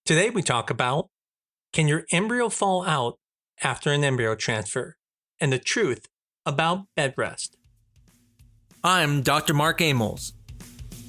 Today we talk about, can your embryo fall out after an embryo transfer? And the truth about bed rest. I'm Dr. Mark Amols,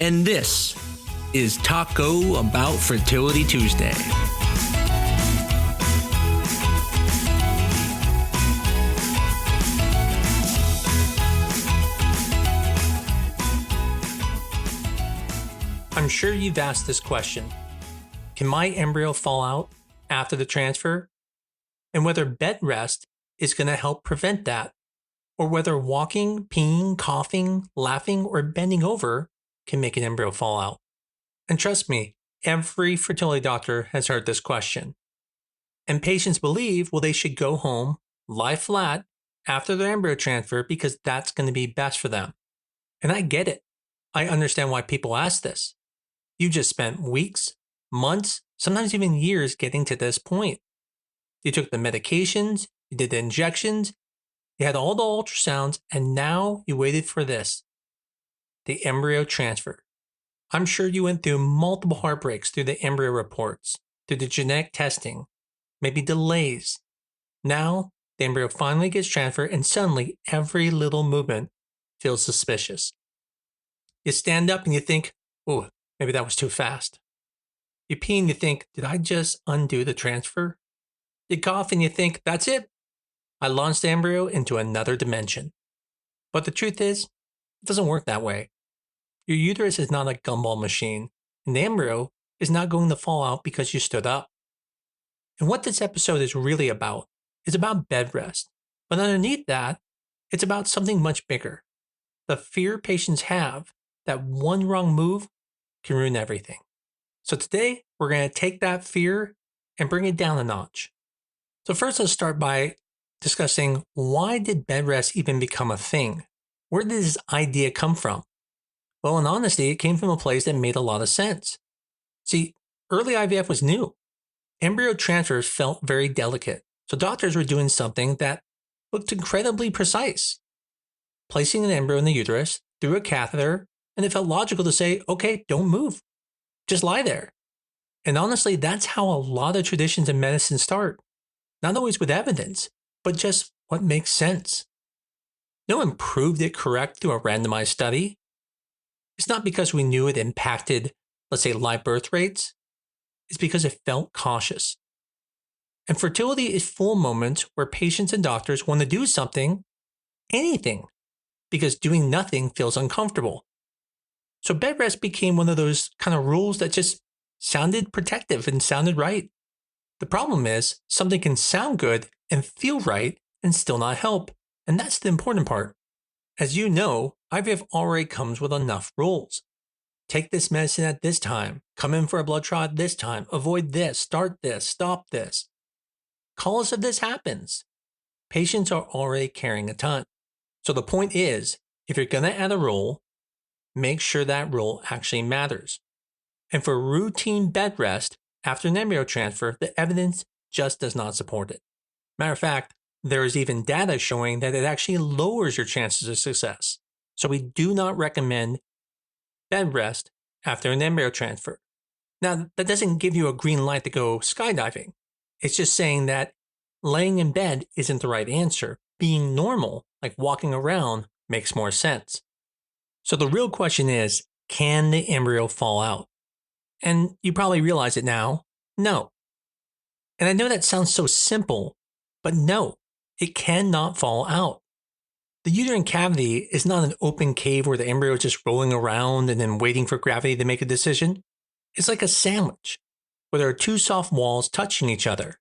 and this is Taco Bout Fertility Tuesday. I'm sure you've asked this question. Can my embryo fall out after the transfer? And whether bed rest is going to help prevent that, or whether walking, peeing, coughing, laughing, or bending over can make an embryo fall out. And trust me, every fertility doctor has heard this question. And patients believe, well, they should go home, lie flat after their embryo transfer because that's going to be best for them. And I get it. I understand why people ask this. You just spent weeks, months, sometimes even years getting to this point. You took the medications, you did the injections, you had all the ultrasounds, and now you waited for this, the embryo transfer. I'm sure you went through multiple heartbreaks through the embryo reports, through the genetic testing, maybe delays. Now, the embryo finally gets transferred and suddenly every little movement feels suspicious. You stand up and you think, oh, maybe that was too fast. You pee and you think, did I just undo the transfer? You cough and you think, that's it. I launched the embryo into another dimension. But the truth is, it doesn't work that way. Your uterus is not a gumball machine, and the embryo is not going to fall out because you stood up. And what this episode is really about is about bed rest. But underneath that, it's about something much bigger. The fear patients have that one wrong move can ruin everything. So today, we're going to take that fear and bring it down a notch. So first, let's start by discussing, why did bed rest even become a thing? Where did this idea come from? Well, in honesty, it came from a place that made a lot of sense. See, early IVF was new. Embryo transfers felt very delicate, so doctors were doing something that looked incredibly precise. Placing an embryo in the uterus through a catheter, and it felt logical to say, okay, don't move. Just lie there. And honestly, that's how a lot of traditions in medicine start. Not always with evidence, but just what makes sense. No one proved it correct through a randomized study. It's not because we knew it impacted, let's say, live birth rates. It's because it felt cautious. And fertility is full of moments where patients and doctors want to do something, anything, because doing nothing feels uncomfortable. So bed rest became one of those kind of rules that just sounded protective and sounded right. The problem is, something can sound good and feel right and still not help. And that's the important part. As you know, IVF already comes with enough rules. Take this medicine at this time, come in for a blood draw at this time, avoid this, start this, stop this. Call us if this happens. Patients are already carrying a ton. So the point is, if you're going to add a rule, make sure that rule actually matters. And for routine bed rest after an embryo transfer, the evidence just does not support it. Matter of fact, there is even data showing that it actually lowers your chances of success. So we do not recommend bed rest after an embryo transfer. Now, that doesn't give you a green light to go skydiving. It's just saying that laying in bed isn't the right answer. Being normal, like walking around, makes more sense. So the real question is, can the embryo fall out? And you probably realize it now, no. And I know that sounds so simple, but no, it cannot fall out. The uterine cavity is not an open cave where the embryo is just rolling around and then waiting for gravity to make a decision. It's like a sandwich, where there are two soft walls touching each other.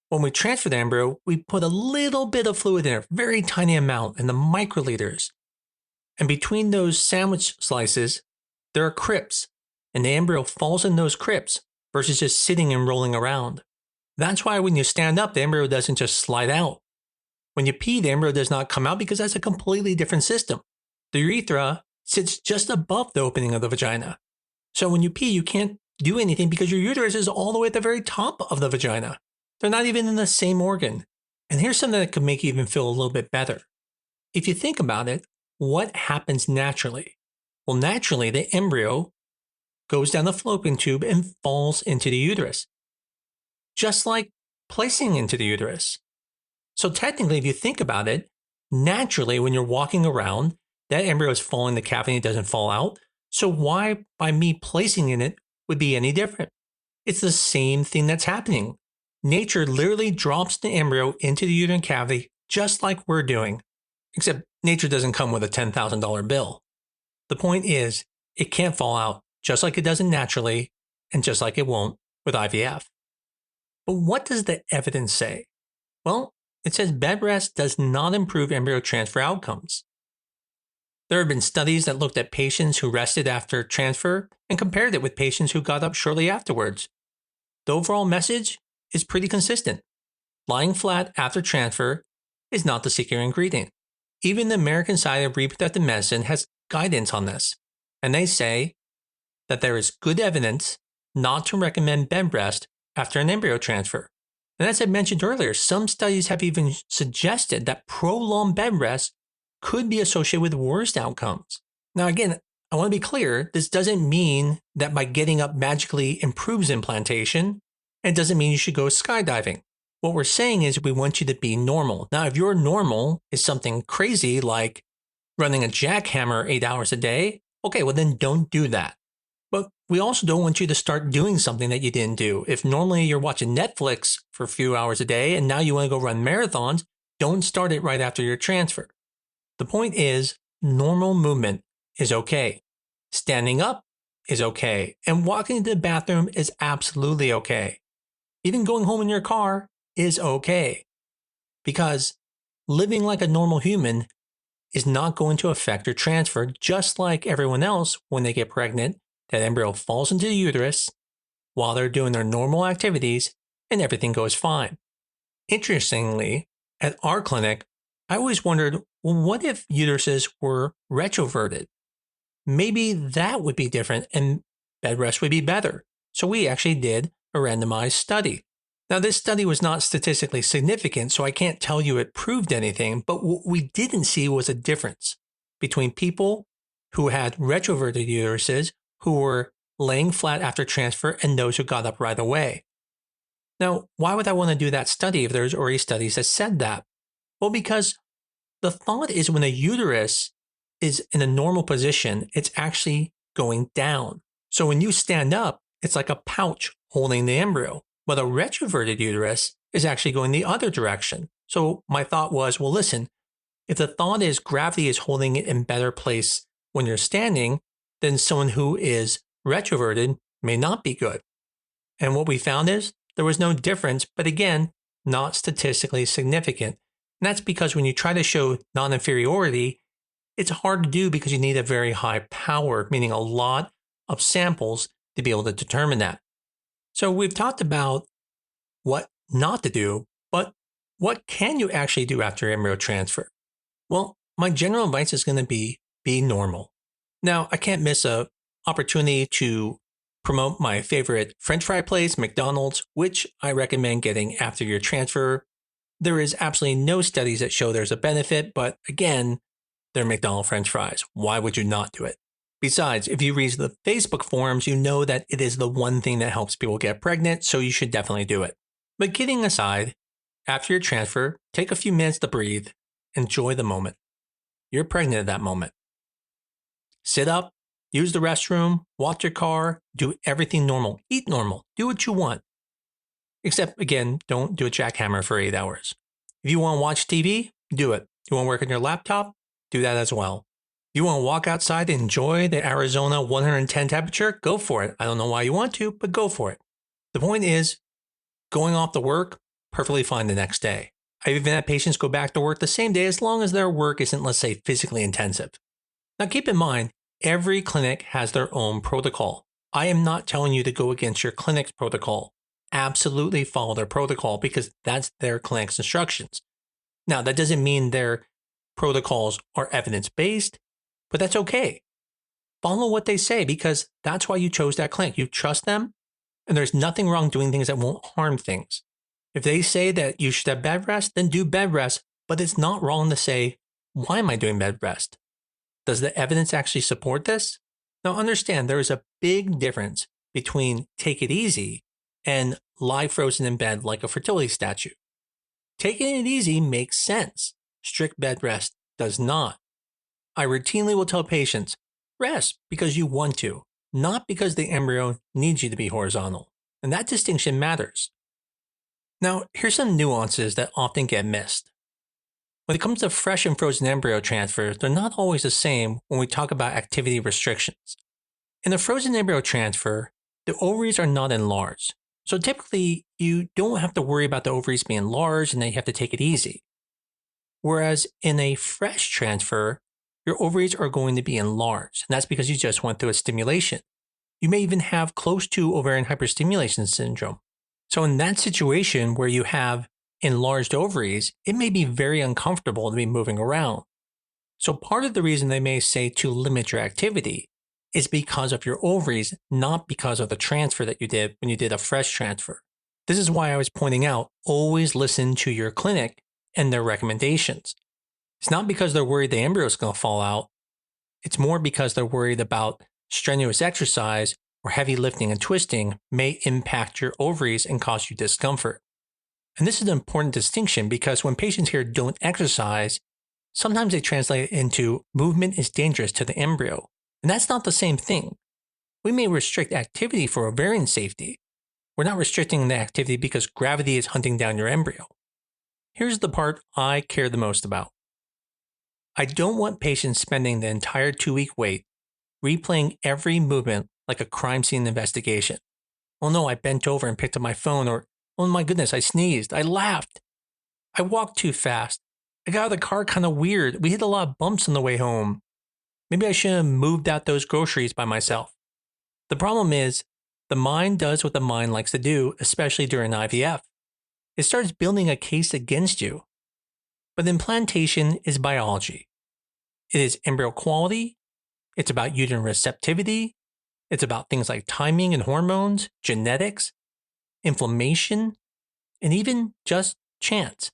When we transfer the embryo, we put a little bit of fluid in there, very tiny amount, in the microliters. And between those sandwich slices, there are crypts, and the embryo falls in those crypts versus just sitting and rolling around. That's why when you stand up, the embryo doesn't just slide out. When you pee, the embryo does not come out because that's a completely different system. The urethra sits just above the opening of the vagina. So when you pee, you can't do anything because your uterus is all the way at the very top of the vagina. They're not even in the same organ. And here's something that could make you even feel a little bit better. If you think about it, what happens naturally? Well, naturally, the embryo goes down the fallopian tube and falls into the uterus, just like placing into the uterus. So technically, if you think about it, naturally, when you're walking around, that embryo is falling in the cavity and it doesn't fall out. So why, by me placing in it, would be any different? It's the same thing that's happening. Nature literally drops the embryo into the uterine cavity just like we're doing, except nature doesn't come with a $10,000 bill. The point is, it can't fall out just like it doesn't naturally and just like it won't with IVF. But what does the evidence say? Well, it says bed rest does not improve embryo transfer outcomes. There have been studies that looked at patients who rested after transfer and compared it with patients who got up shortly afterwards. The overall message is pretty consistent. Lying flat after transfer is not the secret ingredient. Even the American Society of Reproductive Medicine has guidance on this, and they say that there is good evidence not to recommend bed rest after an embryo transfer. And as I mentioned earlier, some studies have even suggested that prolonged bed rest could be associated with worse outcomes. Now, again, I want to be clear, this doesn't mean that by getting up magically improves implantation, and it doesn't mean you should go skydiving. What we're saying is we want you to be normal. Now, if your normal is something crazy like running a jackhammer 8 hours a day, okay, well then don't do that. But we also don't want you to start doing something that you didn't do. If normally you're watching Netflix for a few hours a day and now you want to go run marathons, don't start it right after your transfer. The point is, normal movement is okay. Standing up is okay. And walking to the bathroom is absolutely okay. Even going home in your car is okay. Because living like a normal human is not going to affect your transfer, just like everyone else when they get pregnant. That embryo falls into the uterus while they're doing their normal activities and everything goes fine. Interestingly, at our clinic, I always wondered, well, what if uteruses were retroverted? Maybe that would be different and bed rest would be better. So we actually did a randomized study. Now, this study was not statistically significant, so I can't tell you it proved anything, but what we didn't see was a difference between people who had retroverted uteruses who were laying flat after transfer and those who got up right away. Now, why would I want to do that study if there's already studies that said that? Well, because the thought is when a uterus is in a normal position, it's actually going down. So when you stand up, it's like a pouch holding the embryo. But a retroverted uterus is actually going the other direction. So my thought was, well, listen, if the thought is gravity is holding it in better place when you're standing, then someone who is retroverted may not be good. And what we found is there was no difference, but again, not statistically significant. And that's because when you try to show non-inferiority, it's hard to do because you need a very high power, meaning a lot of samples to be able to determine that. So we've talked about what not to do, but what can you actually do after embryo transfer? Well, my general advice is going to be normal. Now, I can't miss an opportunity to promote my favorite French fry place, McDonald's, which I recommend getting after your transfer. There is absolutely no studies that show there's a benefit, but again, they're McDonald's French fries. Why would you not do it? Besides, if you read the Facebook forums, you know that it is the one thing that helps people get pregnant, so you should definitely do it. But kidding aside, after your transfer, take a few minutes to breathe. Enjoy the moment. You're pregnant at that moment. Sit up, use the restroom, walk your car, do everything normal. Eat normal. Do what you want. Except, again, don't do a jackhammer for 8 hours. If you want to watch TV, do it. You want to work on your laptop? Do that as well. You want to walk outside and enjoy the Arizona 110 temperature? Go for it. I don't know why you want to, but go for it. The point is, going off to work, perfectly fine the next day. I've even had patients go back to work the same day as long as their work isn't, let's say, physically intensive. Now keep in mind, every clinic has their own protocol. I am not telling you to go against your clinic's protocol. Absolutely follow their protocol because that's their clinic's instructions. Now, that doesn't mean their protocols are evidence-based, but that's okay. Follow what they say because that's why you chose that clinic. You trust them, and there's nothing wrong doing things that won't harm things. If they say that you should have bed rest, then do bed rest, but it's not wrong to say, why am I doing bed rest? Does the evidence actually support this? Now understand there is a big difference between take it easy and lie frozen in bed like a fertility statue. Taking it easy makes sense. Strict bed rest does not. I routinely will tell patients, rest because you want to, not because the embryo needs you to be horizontal. And that distinction matters. Now, here's some nuances that often get missed. When it comes to fresh and frozen embryo transfers, they're not always the same when we talk about activity restrictions. In a frozen embryo transfer, the ovaries are not enlarged. So typically, you don't have to worry about the ovaries being large and then you have to take it easy. Whereas in a fresh transfer, your ovaries are going to be enlarged, and that's because you just went through a stimulation. You may even have close to ovarian hyperstimulation syndrome. So in that situation where you have enlarged ovaries, it may be very uncomfortable to be moving around. So part of the reason they may say to limit your activity is because of your ovaries, not because of the transfer that you did when you did a fresh transfer. This is why I was pointing out, always listen to your clinic and their recommendations. It's not because they're worried the embryo is going to fall out. It's more because they're worried about strenuous exercise or heavy lifting and twisting may impact your ovaries and cause you discomfort. And this is an important distinction because when patients hear don't exercise, sometimes they translate it into movement is dangerous to the embryo. And that's not the same thing. We may restrict activity for ovarian safety. We're not restricting the activity because gravity is hunting down your embryo. Here's the part I care the most about. I don't want patients spending the entire 2-week wait replaying every movement like a crime scene investigation. Oh no, I bent over and picked up my phone, or oh my goodness, I sneezed, I laughed, I walked too fast, I got out of the car kind of weird, we hit a lot of bumps on the way home. Maybe I should have moved out those groceries by myself. The problem is, the mind does what the mind likes to do, especially during IVF. It starts building a case against you. But implantation is biology. It is embryo quality. It's about uterine receptivity. It's about things like timing and hormones, genetics, inflammation, and even just chance.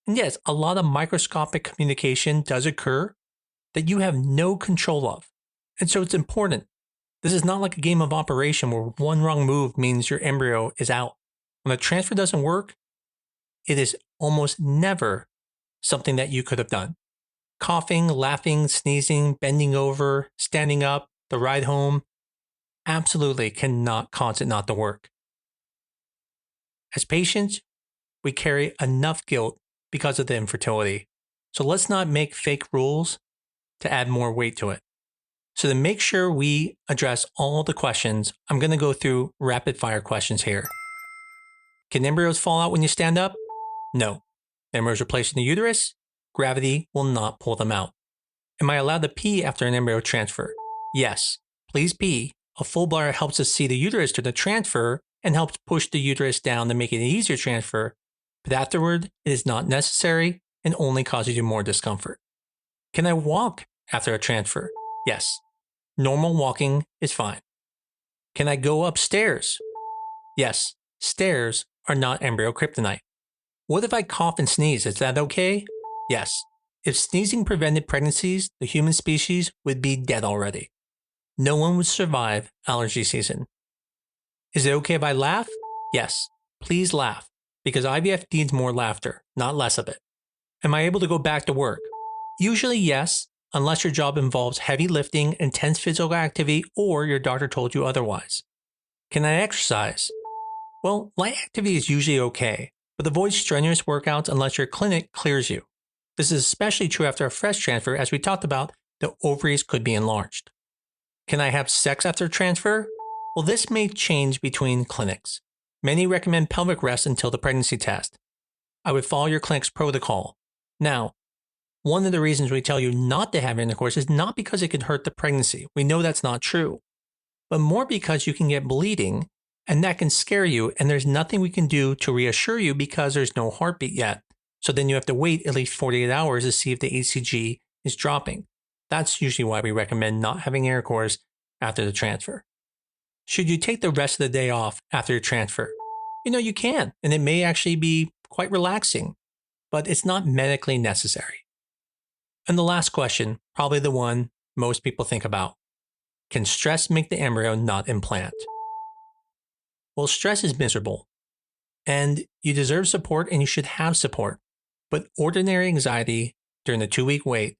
And yes, a lot of microscopic communication does occur that you have no control of. And so it's important. This is not like a game of operation where one wrong move means your embryo is out. When a transfer doesn't work, it is almost never something that you could have done. Coughing, laughing, sneezing, bending over, standing up, the ride home, absolutely cannot cause it not to work. As patients, we carry enough guilt because of the infertility. So let's not make fake rules to add more weight to it. So to make sure we address all the questions, I'm going to go through rapid fire questions here. Can embryos fall out when you stand up? No. Embryos are placed in the uterus. Gravity will not pull them out. Am I allowed to pee after an embryo transfer? Yes. Please pee. A full bladder helps us see the uterus during the transfer and helps push the uterus down to make it an easier transfer. But afterward, it is not necessary and only causes you more discomfort. Can I walk after a transfer? Yes. Normal walking is fine. Can I go upstairs? Yes. Stairs are not embryo kryptonite. What if I cough and sneeze? Is that okay? Yes. If sneezing prevented pregnancies, the human species would be dead already. No one would survive allergy season. Is it okay if I laugh? Yes. Please laugh, because IVF needs more laughter, not less of it. Am I able to go back to work? Usually yes, unless your job involves heavy lifting, intense physical activity, or your doctor told you otherwise. Can I exercise? Well, light activity is usually okay, but avoid strenuous workouts unless your clinic clears you. This is especially true after a fresh transfer. As we talked about, the ovaries could be enlarged. Can I have sex after transfer? Well, this may change between clinics. Many recommend pelvic rest until the pregnancy test. I would follow your clinic's protocol. Now, one of the reasons we tell you not to have intercourse is not because it could hurt the pregnancy. We know that's not true. But more because you can get bleeding, and that can scare you, and there's nothing we can do to reassure you because there's no heartbeat yet. So then you have to wait at least 48 hours to see if the HCG is dropping. That's usually why we recommend not having intercourse after the transfer. Should you take the rest of the day off after your transfer? You can, and it may actually be quite relaxing, but it's not medically necessary. And the last question, probably the one most people think about. Can stress make the embryo not implant? Well, stress is miserable, and you deserve support and you should have support. But ordinary anxiety during the 2-week wait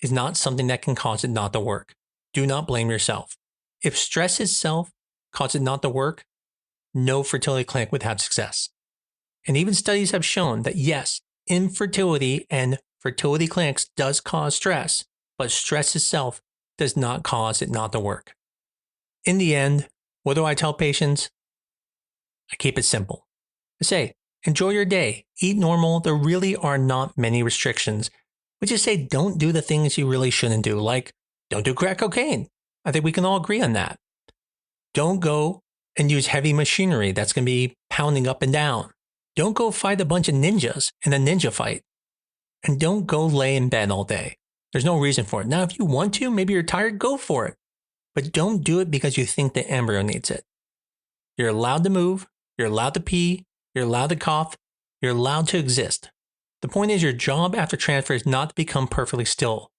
is not something that can cause it not to work. Do not blame yourself. If stress itself caused it not to work, no fertility clinic would have success. And even studies have shown that yes, infertility and fertility clinics does cause stress, but stress itself does not cause it not to work. In the end, what do I tell patients? I keep it simple. I say, enjoy your day, eat normal. There really are not many restrictions. We just say don't do the things you really shouldn't do, like don't do crack cocaine. I think we can all agree on that. Don't go and use heavy machinery that's going to be pounding up and down. Don't go fight a bunch of ninjas in a ninja fight. And don't go lay in bed all day. There's no reason for it. Now, if you want to, maybe you're tired, go for it. But don't do it because you think the embryo needs it. You're allowed to move. You're allowed to pee. You're allowed to cough. You're allowed to exist. The point is your job after transfer is not to become perfectly still.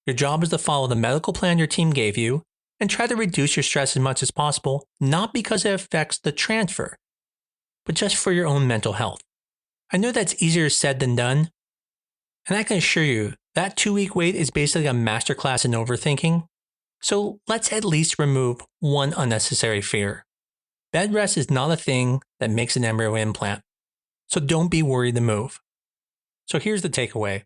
Your job is to follow the medical plan your team gave you and try to reduce your stress as much as possible, not because it affects the transfer, but just for your own mental health. I know that's easier said than done, and I can assure you that 2-week wait is basically a masterclass in overthinking, so let's at least remove one unnecessary fear. Bed rest is not a thing that makes an embryo implant, so don't be worried to move. So here's the takeaway.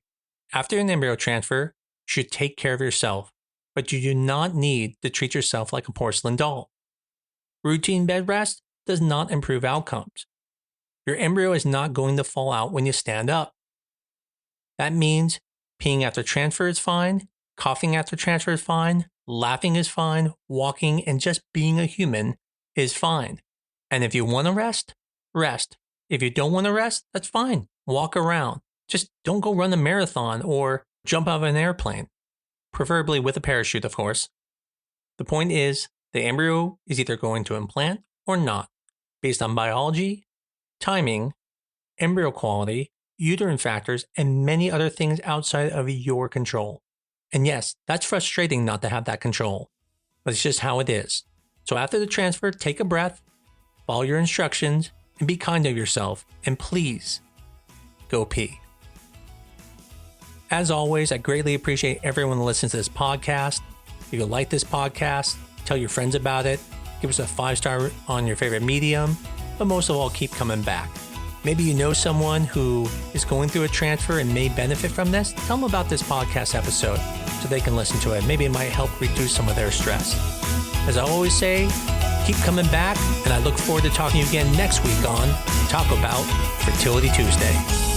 After an embryo transfer, you should take care of yourself, but you do not need to treat yourself like a porcelain doll. Routine bed rest does not improve outcomes. Your embryo is not going to fall out when you stand up. That means peeing after transfer is fine, coughing after transfer is fine, laughing is fine, walking and just being a human is fine. And if you want to rest, rest. If you don't want to rest, that's fine. Walk around. Just don't go run a marathon or jump out of an airplane. Preferably with a parachute, of course. The point is, the embryo is either going to implant or not, based on biology, timing, embryo quality, uterine factors, and many other things outside of your control. And yes, that's frustrating not to have that control, but it's just how it is. So after the transfer, take a breath, follow your instructions, and be kind to yourself, and please, go pee. As always, I greatly appreciate everyone who listens to this podcast. If you like this podcast, tell your friends about it, give us a 5-star on your favorite medium, but most of all, keep coming back. Maybe you know someone who is going through a transfer and may benefit from this. Tell them about this podcast episode so they can listen to it. Maybe it might help reduce some of their stress. As I always say, keep coming back, and I look forward to talking to you again next week on Taco Bout Fertility Tuesday.